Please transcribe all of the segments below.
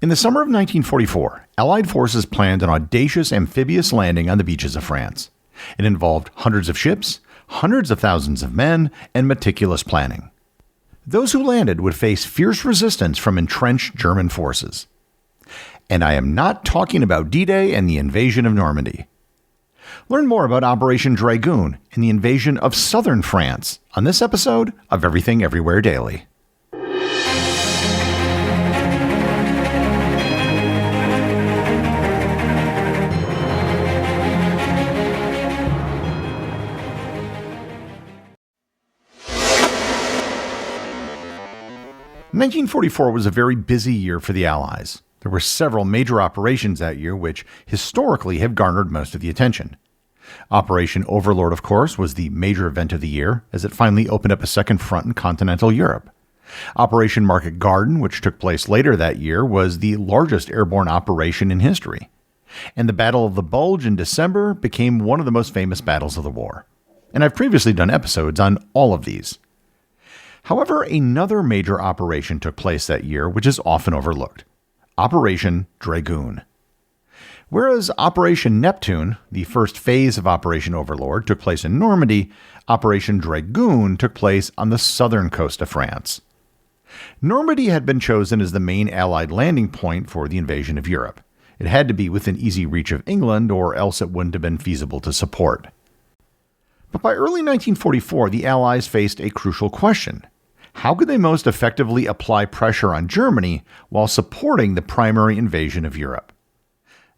In the summer of 1944, Allied forces planned an audacious amphibious landing on the beaches of France. It involved hundreds of ships, hundreds of thousands of men, and meticulous planning. Those who landed would face fierce resistance from entrenched German forces. And I am not talking about D-Day and the invasion of Normandy. Learn more about Operation Dragoon and the invasion of southern France on this episode of Everything Everywhere Daily. In 1944 was a very busy year for the Allies. There were several major operations that year which historically have garnered most of the attention. Operation Overlord, of course, was the major event of the year as it finally opened up a second front in continental Europe. Operation Market Garden, which took place later that year, was the largest airborne operation in history. And the Battle of the Bulge in December became one of the most famous battles of the war. And I've previously done episodes on all of these. However, another major operation took place that year, which is often overlooked. Operation Dragoon. Whereas Operation Neptune, the first phase of Operation Overlord, took place in Normandy, Operation Dragoon took place on the southern coast of France. Normandy had been chosen as the main Allied landing point for the invasion of Europe. It had to be within easy reach of England, or else it wouldn't have been feasible to support. But by early 1944, the Allies faced a crucial question. How could they most effectively apply pressure on Germany while supporting the primary invasion of Europe?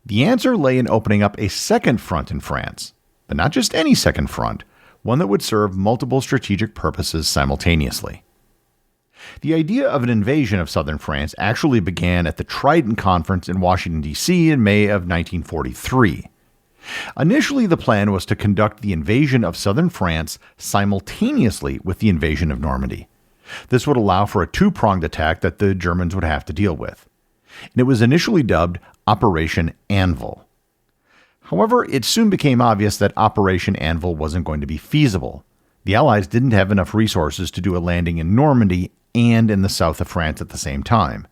The answer lay in opening up a second front in France, but not just any second front, one that would serve multiple strategic purposes simultaneously. The idea of an invasion of southern France actually began at the Trident Conference in Washington, D.C. in May of 1943. Initially, the plan was to conduct the invasion of southern France simultaneously with the invasion of Normandy. This would allow for a two-pronged attack that the Germans would have to deal with. And it was initially dubbed Operation Anvil. However, it soon became obvious that Operation Anvil wasn't going to be feasible. The Allies didn't have enough resources to do a landing in Normandy and in the south of France at the same time.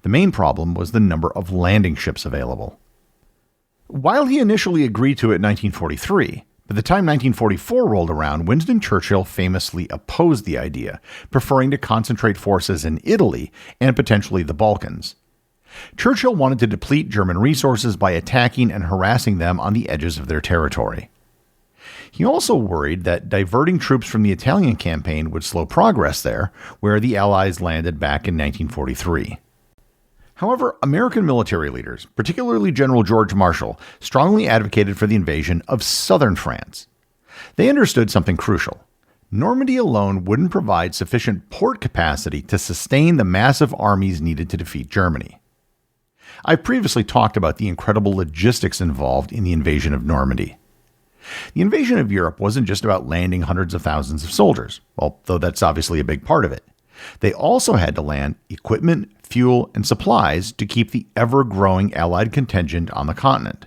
The main problem was the number of landing ships available. While he initially agreed to it in 1943, by the time 1944 rolled around, Winston Churchill famously opposed the idea, preferring to concentrate forces in Italy and potentially the Balkans. Churchill wanted to deplete German resources by attacking and harassing them on the edges of their territory. He also worried that diverting troops from the Italian campaign would slow progress there, where the Allies landed back in 1943. However, American military leaders, particularly General George Marshall, strongly advocated for the invasion of southern France. They understood something crucial. Normandy alone wouldn't provide sufficient port capacity to sustain the massive armies needed to defeat Germany. I've previously talked about the incredible logistics involved in the invasion of Normandy. The invasion of Europe wasn't just about landing hundreds of thousands of soldiers, although that's obviously a big part of it. They also had to land equipment, fuel, and supplies to keep the ever-growing Allied contingent on the continent.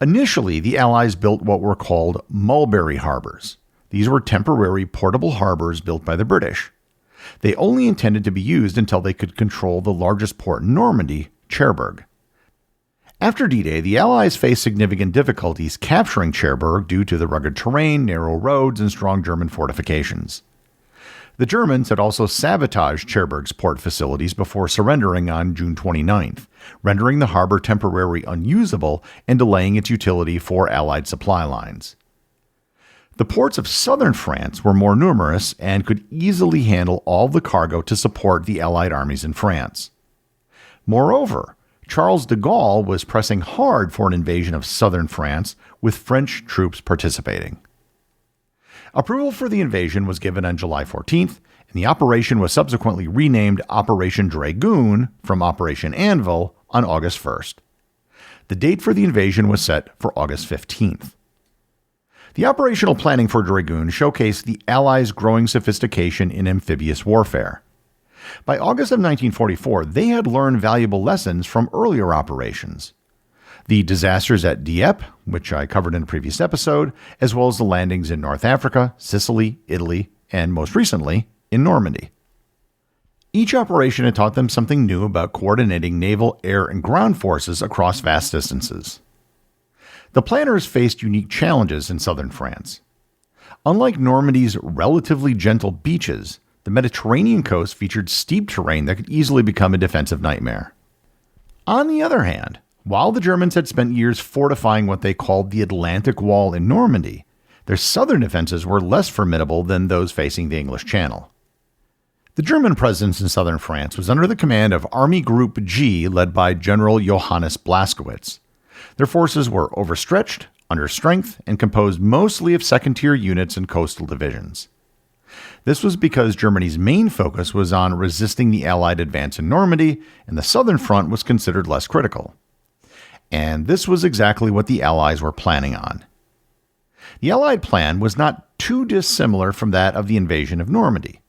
Initially, the Allies built what were called mulberry harbors. These were temporary portable harbors built by the British. They only intended to be used until they could control the largest port in Normandy, Cherbourg. After D-Day, the Allies faced significant difficulties capturing Cherbourg due to the rugged terrain, narrow roads, and strong German fortifications. The Germans had also sabotaged Cherbourg's port facilities before surrendering on June 29th, rendering the harbor temporarily unusable and delaying its utility for Allied supply lines. The ports of southern France were more numerous and could easily handle all the cargo to support the Allied armies in France. Moreover, Charles de Gaulle was pressing hard for an invasion of southern France, with French troops participating. Approval for the invasion was given on July 14th, and the operation was subsequently renamed Operation Dragoon from Operation Anvil on August 1st. The date for the invasion was set for August 15th. The operational planning for Dragoon showcased the Allies' growing sophistication in amphibious warfare. By August of 1944, they had learned valuable lessons from earlier operations. The disasters at Dieppe, which I covered in a previous episode, as well as the landings in North Africa, Sicily, Italy, and most recently, in Normandy. Each operation had taught them something new about coordinating naval, air, and ground forces across vast distances. The planners faced unique challenges in southern France. Unlike Normandy's relatively gentle beaches, the Mediterranean coast featured steep terrain that could easily become a defensive nightmare. On the other hand, while the Germans had spent years fortifying what they called the Atlantic Wall in Normandy, their southern defenses were less formidable than those facing the English Channel. The German presence in southern France was under the command of Army Group G, led by General Johannes Blaskowitz. Their forces were overstretched, under strength, and composed mostly of second-tier units and coastal divisions. This was because Germany's main focus was on resisting the Allied advance in Normandy, and the southern front was considered less critical. And this was exactly what the Allies were planning on. The Allied plan was not too dissimilar from that of the invasion of Normandy.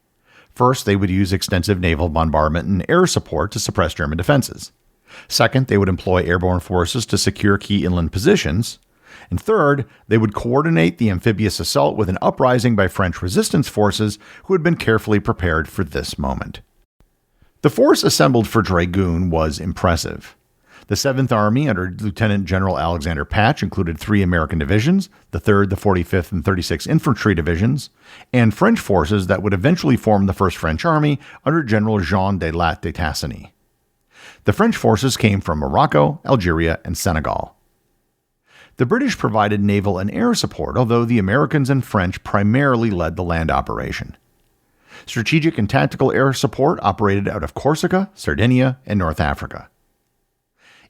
First, they would use extensive naval bombardment and air support to suppress German defenses. Second, they would employ airborne forces to secure key inland positions. And third, they would coordinate the amphibious assault with an uprising by French resistance forces who had been carefully prepared for this moment. The force assembled for Dragoon was impressive. The 7th Army under Lieutenant General Alexander Patch included 3 American divisions, the 3rd, the 45th, and 36th Infantry Divisions, and French forces that would eventually form the 1st French Army under General Jean de Latte de Tassigny. The French forces came from Morocco, Algeria, and Senegal. The British provided naval and air support, although the Americans and French primarily led the land operation. Strategic and tactical air support operated out of Corsica, Sardinia, and North Africa.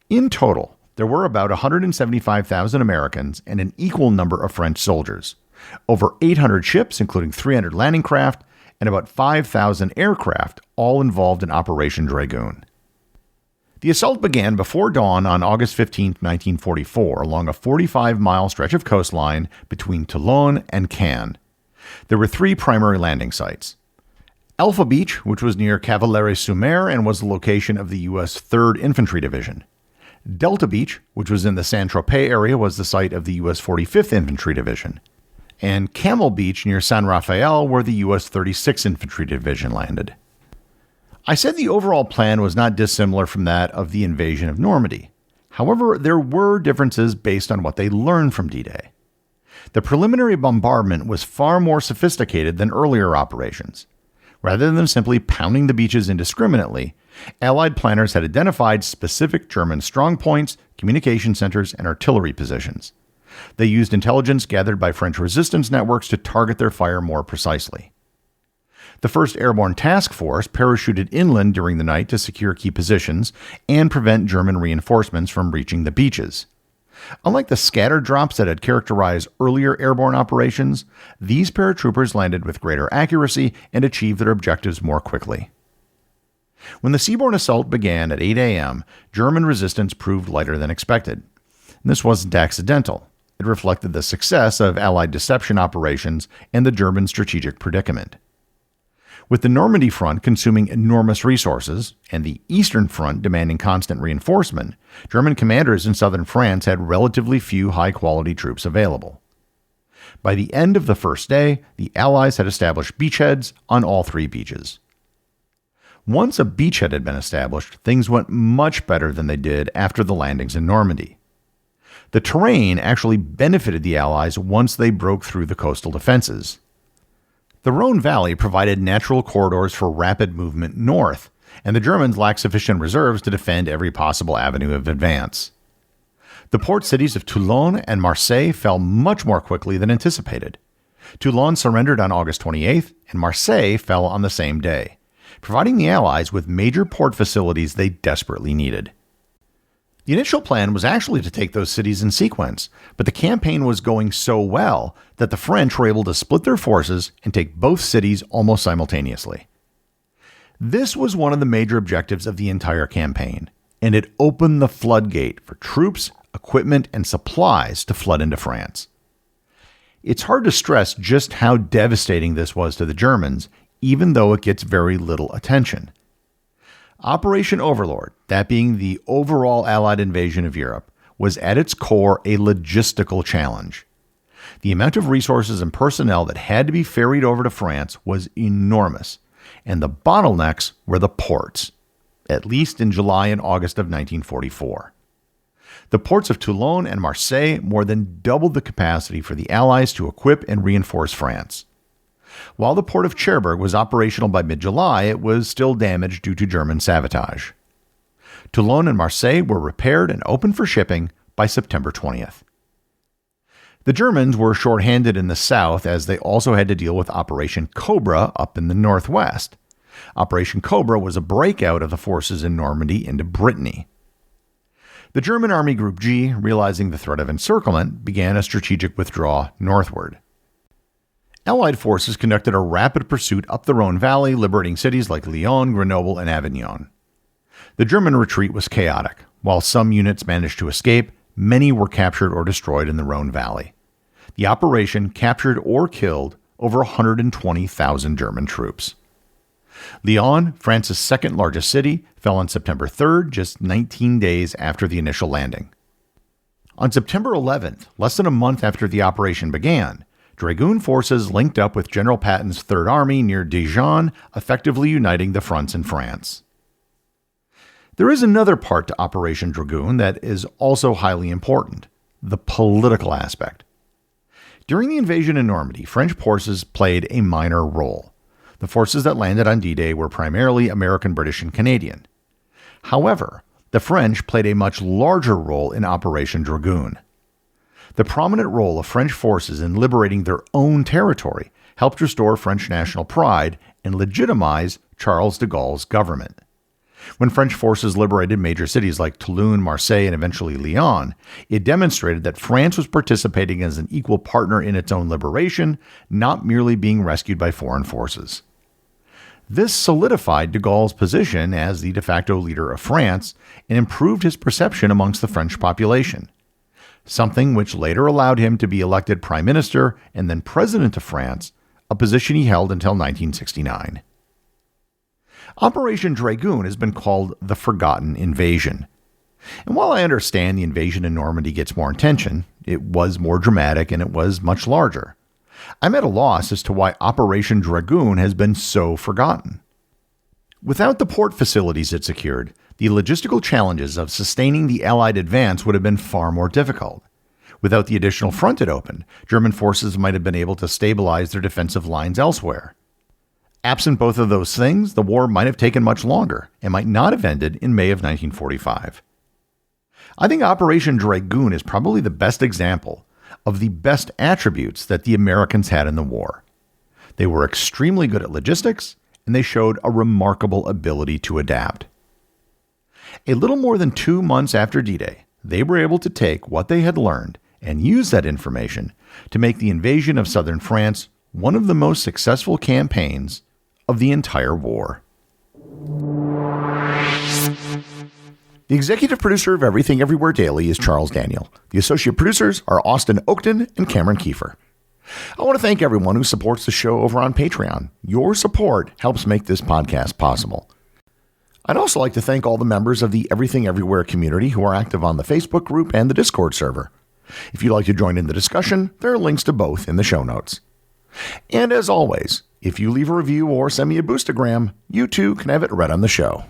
In total, there were about 175,000 Americans and an equal number of French soldiers, over 800 ships, including 300 landing craft, and about 5,000 aircraft, all involved in Operation Dragoon. The assault began before dawn on August 15, 1944, along a 45-mile stretch of coastline between Toulon and Cannes. There were 3 primary landing sites. Alpha Beach, which was near Cavalerie-sur-Mer and was the location of the U.S. 3rd Infantry Division. Delta Beach, which was in the Saint-Tropez area, was the site of the U.S. 45th Infantry Division. And Camel Beach near San Rafael, where the U.S. 36th Infantry Division landed. I said the overall plan was not dissimilar from that of the invasion of Normandy. However, there were differences based on what they learned from D-Day. The preliminary bombardment was far more sophisticated than earlier operations. Rather than simply pounding the beaches indiscriminately, Allied planners had identified specific German strongpoints, communication centers, and artillery positions. They used intelligence gathered by French resistance networks to target their fire more precisely. The 1st Airborne Task Force parachuted inland during the night to secure key positions and prevent German reinforcements from reaching the beaches. Unlike the scattered drops that had characterized earlier airborne operations, these paratroopers landed with greater accuracy and achieved their objectives more quickly. When the seaborne assault began at 8 a.m., German resistance proved lighter than expected. This wasn't accidental. It reflected the success of Allied deception operations and the German strategic predicament. With the Normandy front consuming enormous resources and the Eastern Front demanding constant reinforcement, German commanders in southern France had relatively few high-quality troops available. By the end of the first day, the Allies had established beachheads on all 3 beaches. Once a beachhead had been established, things went much better than they did after the landings in Normandy. The terrain actually benefited the Allies once they broke through the coastal defenses. The Rhone Valley provided natural corridors for rapid movement north, and the Germans lacked sufficient reserves to defend every possible avenue of advance. The port cities of Toulon and Marseille fell much more quickly than anticipated. Toulon surrendered on August 28th, and Marseille fell on the same day, providing the Allies with major port facilities they desperately needed. The initial plan was actually to take those cities in sequence, but the campaign was going so well that the French were able to split their forces and take both cities almost simultaneously. This was one of the major objectives of the entire campaign, and it opened the floodgate for troops, equipment, and supplies to flood into France. It's hard to stress just how devastating this was to the Germans, even though it gets very little attention. Operation Overlord, that being the overall Allied invasion of Europe, was at its core a logistical challenge. The amount of resources and personnel that had to be ferried over to France was enormous, and the bottlenecks were the ports, at least in July and August of 1944. The ports of Toulon and Marseille more than doubled the capacity for the Allies to equip and reinforce France. While the port of Cherbourg was operational by mid-July, it was still damaged due to German sabotage. Toulon and Marseille were repaired and open for shipping by September 20th. The Germans were shorthanded in the south as they also had to deal with Operation Cobra up in the northwest. Operation Cobra was a breakout of the forces in Normandy into Brittany. The German Army Group G, realizing the threat of encirclement, began a strategic withdrawal northward. Allied forces conducted a rapid pursuit up the Rhone Valley, liberating cities like Lyon, Grenoble, and Avignon. The German retreat was chaotic. While some units managed to escape, many were captured or destroyed in the Rhone Valley. The operation captured or killed over 120,000 German troops. Lyon, France's second largest city, fell on September 3rd, just 19 days after the initial landing. On September 11th, less than a month after the operation began, Dragoon forces linked up with General Patton's Third Army near Dijon, effectively uniting the fronts in France. There is another part to Operation Dragoon that is also highly important: the political aspect. During the invasion in Normandy, French forces played a minor role. The forces that landed on D-Day were primarily American, British, and Canadian. However, the French played a much larger role in Operation Dragoon. The prominent role of French forces in liberating their own territory helped restore French national pride and legitimize Charles de Gaulle's government. When French forces liberated major cities like Toulon, Marseille, and eventually Lyon, it demonstrated that France was participating as an equal partner in its own liberation, not merely being rescued by foreign forces. This solidified de Gaulle's position as the de facto leader of France and improved his perception amongst the French population, something which later allowed him to be elected prime minister and then president of France, a position he held until 1969. Operation Dragoon has been called the Forgotten Invasion. And while I understand the invasion in Normandy gets more attention, it was more dramatic and it was much larger. I'm at a loss as to why Operation Dragoon has been so forgotten. Without the port facilities it secured, the logistical challenges of sustaining the Allied advance would have been far more difficult. Without the additional front it opened, German forces might have been able to stabilize their defensive lines elsewhere. Absent both of those things, the war might have taken much longer and might not have ended in May of 1945. I think Operation Dragoon is probably the best example of the best attributes that the Americans had in the war. They were extremely good at logistics, and they showed a remarkable ability to adapt. A little more than 2 months after D-Day, they were able to take what they had learned and use that information to make the invasion of southern France one of the most successful campaigns of the entire war. The executive producer of Everything Everywhere Daily is Charles Daniel. The associate producers are Austin Oakton and Cameron Kiefer. I want to thank everyone who supports the show over on Patreon. Your support helps make this podcast possible. I'd also like to thank all the members of the Everything Everywhere community who are active on the Facebook group and the Discord server. If you'd like to join in the discussion, there are links to both in the show notes. And as always, if you leave a review or send me a boostagram, you too can have it read on the show.